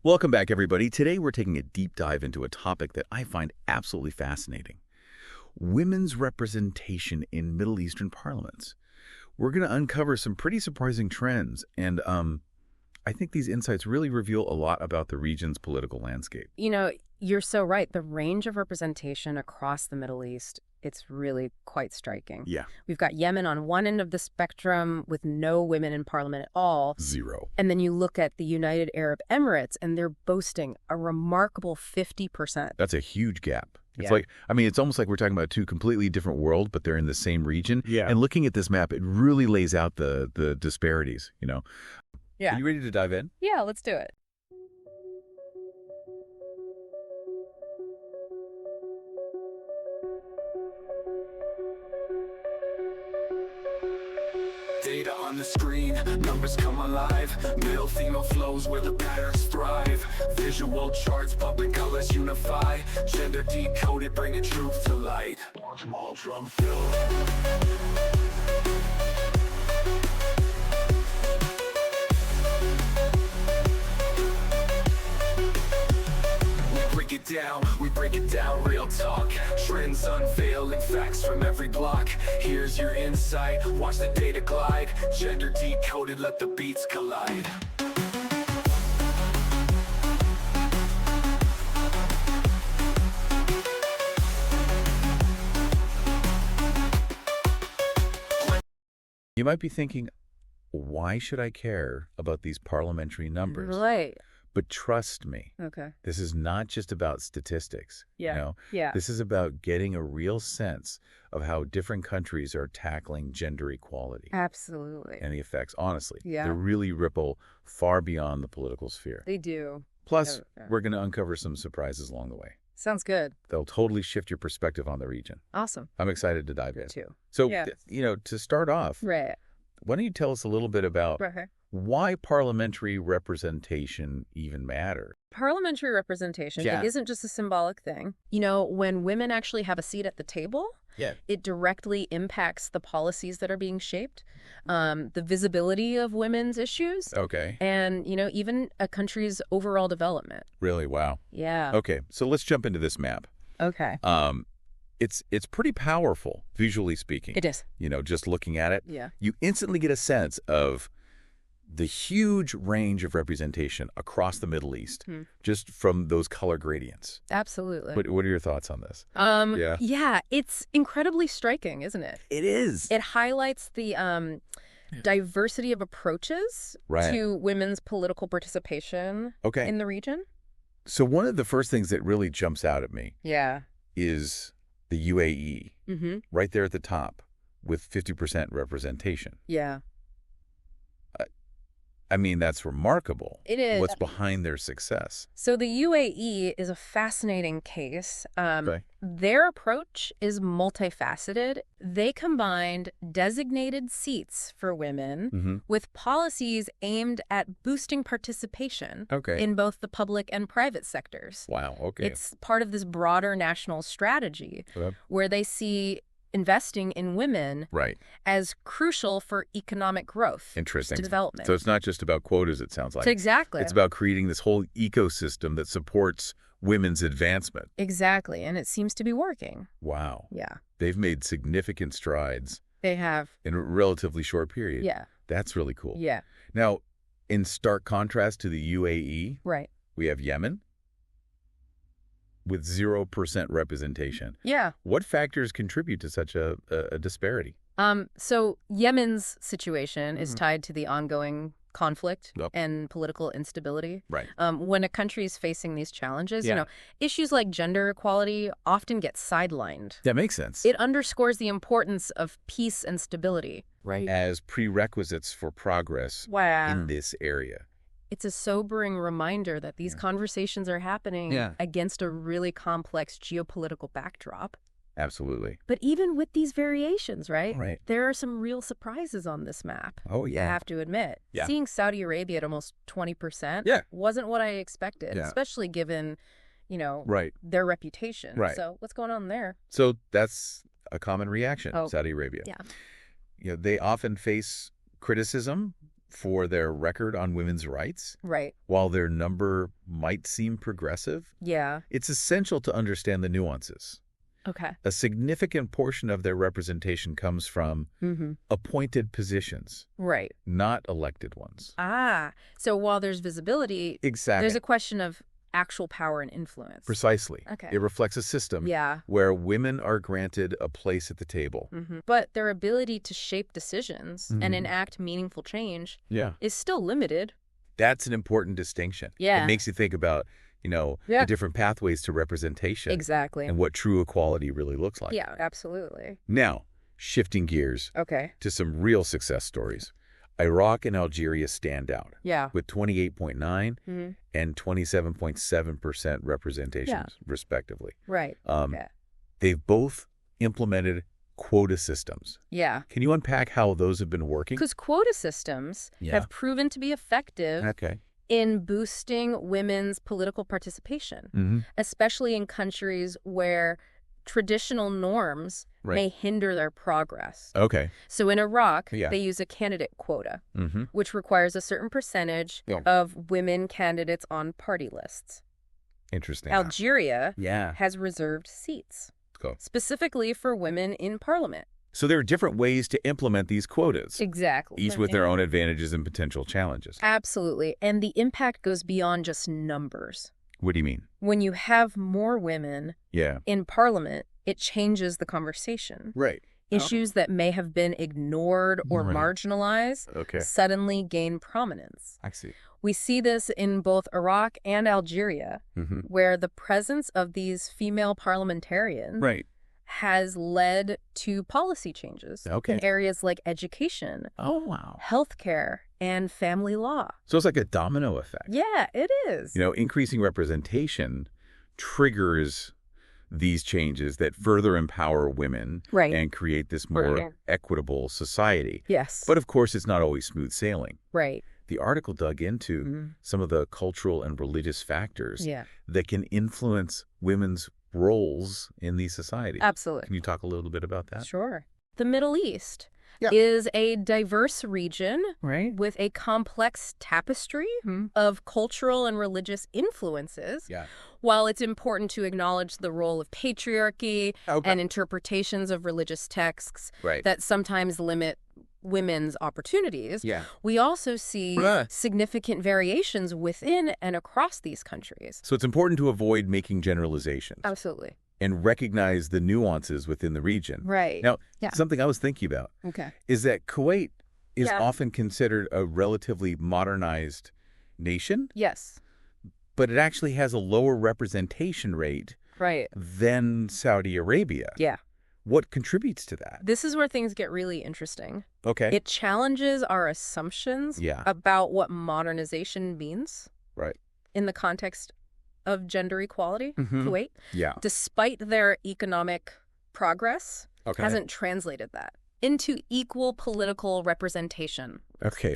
Welcome back, everybody. Today we're taking a deep dive into a topic that I find absolutely fascinating. Women's representation in Middle Eastern parliaments. We're going to uncover some pretty surprising trends, and I think these insights really reveal a lot about the region's political landscape. You're so right. The range of representation across the Middle East, it's really quite striking. Yeah. We've got Yemen on one end of the spectrum with no women in parliament at all. Zero. And then you look at the United Arab Emirates, and they're boasting a remarkable 50%. That's a huge gap. It's Yeah. it's almost like we're talking about two completely different worlds, but they're in the same region. Yeah. And looking at this map, it really lays out the disparities, Yeah. Are you ready to dive in? Yeah, let's do it. Data on the screen, numbers come alive. Male, female flows where the patterns thrive. Visual charts, public outlets unify. Gender decoded, bringing truth to light. Watch 'em all drum fill. We break it down, real talk. Trends unveiling, facts from every block. Here's your insight, watch the data glide. Gender decoded, let the beats collide. You might be thinking, why should I care about these parliamentary numbers? Right. But trust me, Okay. this is not just about statistics. Yeah. Yeah. This is about getting a real sense of how different countries are tackling gender equality Absolutely. and the effects. Honestly, Yeah. they really ripple far beyond the political sphere. They do. Plus, Yeah. we're going to uncover some surprises along the way. Sounds good. They'll totally shift your perspective on the region. Awesome. I'm excited to dive in. Too. So, Yeah. To start off, Right. why don't you tell us a little bit about Right. why parliamentary representation even matters? Parliamentary representation, Yeah. it isn't just a symbolic thing. When women actually have a seat at the table, Yeah. it directly impacts the policies that are being shaped, the visibility of women's issues, Okay. and, even a country's overall development. Really? Wow. Yeah. Okay, so let's jump into this map. Okay. It's pretty powerful, visually speaking. It is. Just looking at it, Yeah. you instantly get a sense of the huge range of representation across the Middle East, just from those color gradients. Absolutely. What are your thoughts on this? Yeah, it's incredibly striking, isn't it? It is. It highlights the diversity of approaches Right. to women's political participation Okay. in the region. So one of the first things that really jumps out at me Yeah. is the UAE, Mm-hmm. right there at the top, with 50% representation. Yeah. I mean, that's remarkable. It is. What's behind their success? So the UAE is a fascinating case. Okay. Their approach is multifaceted. They combined designated seats for women with policies aimed at boosting participation Okay. in both the public and private sectors. Wow, okay. It's part of this broader national strategy Yep. where they see investing in women Right. as crucial for economic growth. Interesting. To development. So it's not just about quotas, it sounds like. Exactly. It's about creating this whole ecosystem that supports women's advancement. Exactly. And it seems to be working. Wow. Yeah. They've made significant strides They have. in a relatively short period. Yeah. That's really cool. Yeah. Now, in stark contrast to the UAE, Right. we have Yemen with 0% representation. Yeah. What factors contribute to such a disparity? So Yemen's situation is tied to the ongoing conflict Yep. and political instability. Right. When a country is facing these challenges, Yeah. issues like gender equality often get sidelined. That makes sense. It underscores the importance of peace and stability. Right. As prerequisites for progress Wow. in this area. It's a sobering reminder that these conversations are happening against a really complex geopolitical backdrop. Absolutely. But even with these variations, right? Right. There are some real surprises on this map. Oh, I have to admit. Yeah. Seeing Saudi Arabia at almost 20% Yeah. wasn't what I expected, Yeah. especially given, Right. their reputation. Right. So what's going on there? So that's a common reaction, Oh, Saudi Arabia. yeah. They often face criticism for their record on women's rights, Right. while their number might seem progressive, Yeah. it's essential to understand the nuances. Okay. A significant portion of their representation comes from appointed positions, Right. not elected ones. So while there's visibility, Exactly. there's a question of actual power and influence. Precisely. Okay. It reflects a system Yeah. where women are granted a place at the table. But their ability to shape decisions and enact meaningful change Yeah. is still limited. That's an important distinction. Yeah. It makes you think about, the different pathways to representation. Exactly. And what true equality really looks like. Yeah, absolutely. Now, shifting gears Okay. to some real success stories. Iraq and Algeria stand out Yeah. with 28.9 and 27.7% representations, respectively. Right. They've both implemented quota systems. Yeah. Can you unpack how those have been working? Because quota systems have proven to be effective Okay. in boosting women's political participation, especially in countries where traditional norms may hinder their progress. Okay. So in Iraq, they use a candidate quota, which requires a certain percentage of women candidates on party lists. Interesting. Algeria Yeah. has reserved seats, specifically for women in parliament. So there are different ways to implement these quotas, Exactly. each with their own advantages and potential challenges. Absolutely. And the impact goes beyond just numbers. What do you mean? When you have more women Yeah. in parliament, it changes the conversation. Right. Issues that may have been ignored or marginalized suddenly gain prominence. I see. We see this in both Iraq and Algeria, where the presence of these female parliamentarians has led to policy changes in areas like education, healthcare, and family law. So it's like a domino effect. Yeah, it is. Increasing representation triggers these changes that further empower women and create this more equitable society. Yes. But of course, it's not always smooth sailing. Right. The article dug into some of the cultural and religious factors that can influence women's roles in these societies. Absolutely. Can you talk a little bit about that? Sure. The Middle East is a diverse region with a complex tapestry of cultural and religious influences. While it's important to acknowledge the role of patriarchy and interpretations of religious texts that sometimes limit women's opportunities, we also see significant variations within and across these countries. So it's important to avoid making generalizations. Absolutely. And recognize the nuances within the region. Right. Now, something I was thinking about is that Kuwait is often considered a relatively modernized nation. Yes. But it actually has a lower representation rate than Saudi Arabia. Yeah. What contributes to that? This is where things get really interesting. Okay. It challenges our assumptions about what modernization means in the context of gender equality. Kuwait, despite their economic progress, hasn't translated that into equal political representation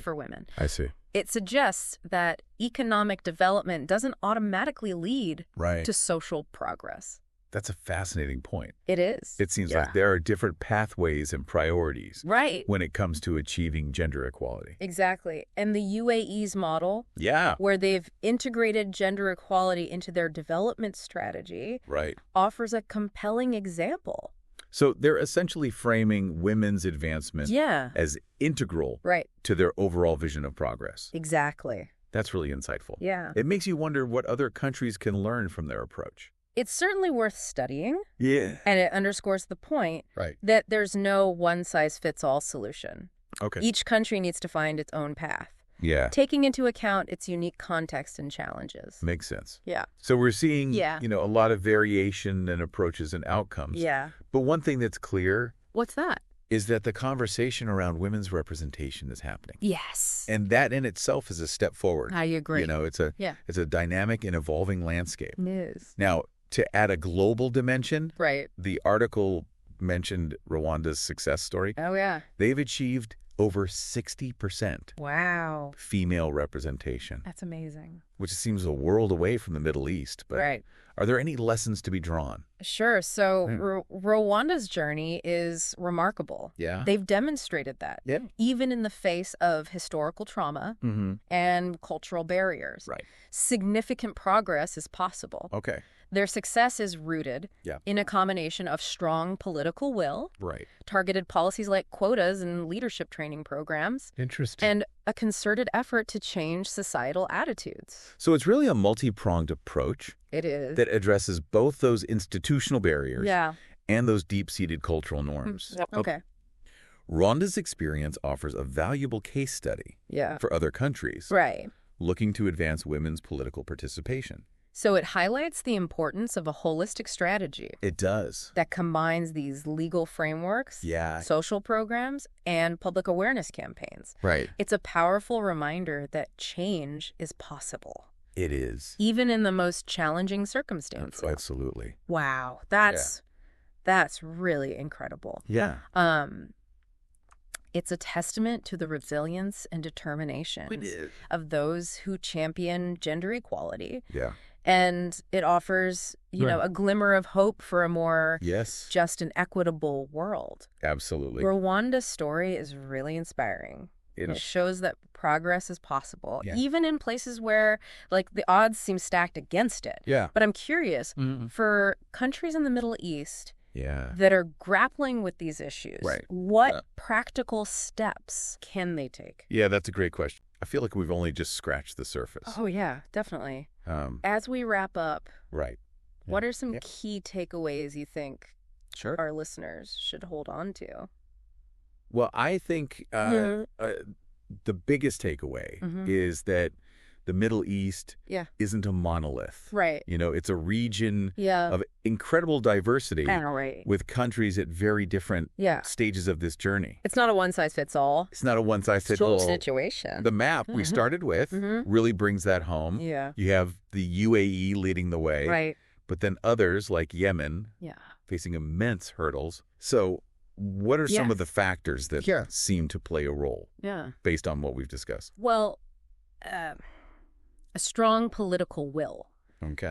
for women. I see. It suggests that economic development doesn't automatically lead to social progress. That's a fascinating point. It is. It seems like there are different pathways and priorities when it comes to achieving gender equality. Exactly. And the UAE's model, where they've integrated gender equality into their development strategy, offers a compelling example. So they're essentially framing women's advancement as integral to their overall vision of progress. Exactly. That's really insightful. Yeah. It makes you wonder what other countries can learn from their approach. It's certainly worth studying. Yeah. And it underscores the point that there's no one-size-fits-all solution. Each country needs to find its own path. Taking into account its unique context and challenges. Makes sense. Yeah. So we're seeing, a lot of variation in approaches and outcomes. Yeah. But one thing that's clear. What's that? Is that the conversation around women's representation is happening. Yes. And that in itself is a step forward. I agree. It's a dynamic and evolving landscape. It is. Now, to add a global dimension, the article mentioned Rwanda's success story. Oh, yeah. They've achieved over 60% wow. female representation. That's amazing. which seems a world away from the Middle East. But right. Are there any lessons to be drawn? Sure. So Rwanda's journey is remarkable. Yeah. They've demonstrated that. Yeah. Even in the face of historical trauma and cultural barriers. Right. Significant progress is possible. Okay. Their success is rooted in a combination of strong political will, targeted policies like quotas and leadership training programs, and a concerted effort to change societal attitudes. So it's really a multi-pronged approach. It is. That addresses both those institutional barriers and those deep-seated cultural norms. Okay. Rwanda's experience offers a valuable case study for other countries looking to advance women's political participation. So it highlights the importance of a holistic strategy. It does. That combines these legal frameworks, social programs, and public awareness campaigns. Right. It's a powerful reminder that change is possible. It is. Even in the most challenging circumstances. Absolutely. Wow. That's really incredible. Yeah. It's a testament to the resilience and determination of those who champion gender equality. Yeah. And it offers, you know, a glimmer of hope for a more just and equitable world. Absolutely. Rwanda's story is really inspiring. It shows that progress is possible, even in places where, like, the odds seem stacked against it. Yeah. But I'm curious, for countries in the Middle East that are grappling with these issues, what practical steps can they take? Yeah, that's a great question. I feel like we've only just scratched the surface. Oh, yeah, definitely. As we wrap up, what are some key takeaways you think our listeners should hold on to? Well, I think the biggest takeaway is that the Middle East isn't a monolith. Right. You know, it's a region of incredible diversity with countries at very different stages of this journey. It's not a one-size-fits-all. It's not a one-size-fits-all situation. The map we started with really brings that home. Yeah. You have the UAE leading the way. Right. But then others like Yemen facing immense hurdles. So what are some of the factors that seem to play a role based on what we've discussed? Well, a strong political will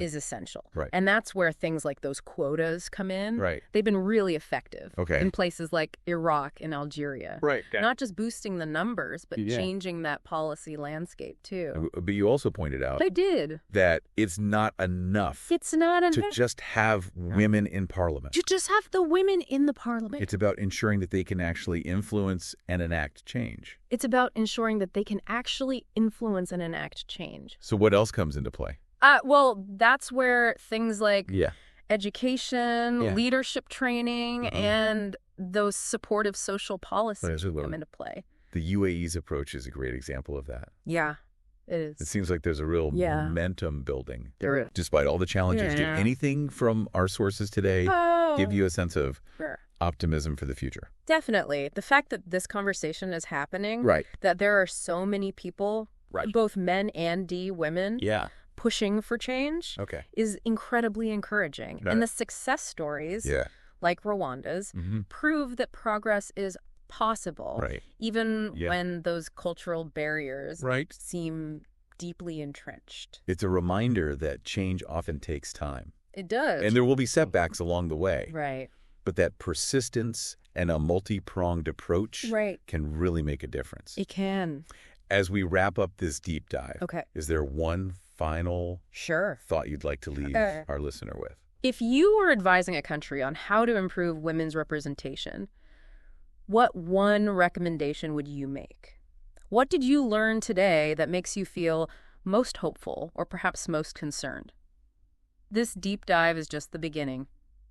is essential. Right. And that's where things like those quotas come in. Right. They've been really effective in places like Iraq and Algeria. Right. Not just boosting the numbers, but changing that policy landscape, too. But you also pointed out I did. that it's not enough to just have women in parliament. To just have the women in the parliament. It's about ensuring that they can actually influence and enact change. It's about ensuring that they can actually influence and enact change. So what else comes into play? Well, that's where things like education, leadership training, and those supportive social policies come into play. The UAE's approach is a great example of that. Yeah, it is. It seems like there's a real momentum building. There is. Despite all the challenges. Did anything from our sources today give you a sense of optimism for the future? Definitely. The fact that this conversation is happening, that there are so many people, both men and women, pushing for change is incredibly encouraging. And the success stories, like Rwanda's, prove that progress is possible, even when those cultural barriers seem deeply entrenched. It's a reminder that change often takes time. It does. And there will be setbacks along the way. Right. But that persistence and a multi-pronged approach can really make a difference. It can. As we wrap up this deep dive, is there one final thought you'd like to leave our listener with? If you were advising a country on how to improve women's representation, what one recommendation would you make? What did you learn today that makes you feel most hopeful or perhaps most concerned? This deep dive is just the beginning.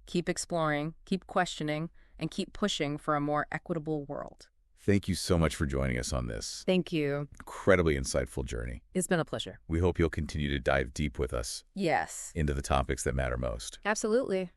Keep exploring, keep questioning, and keep pushing for a more equitable world. Thank you so much for joining us on this. Thank you. Incredibly insightful journey. It's been a pleasure. We hope you'll continue to dive deep with us. Yes. Into the topics that matter most. Absolutely.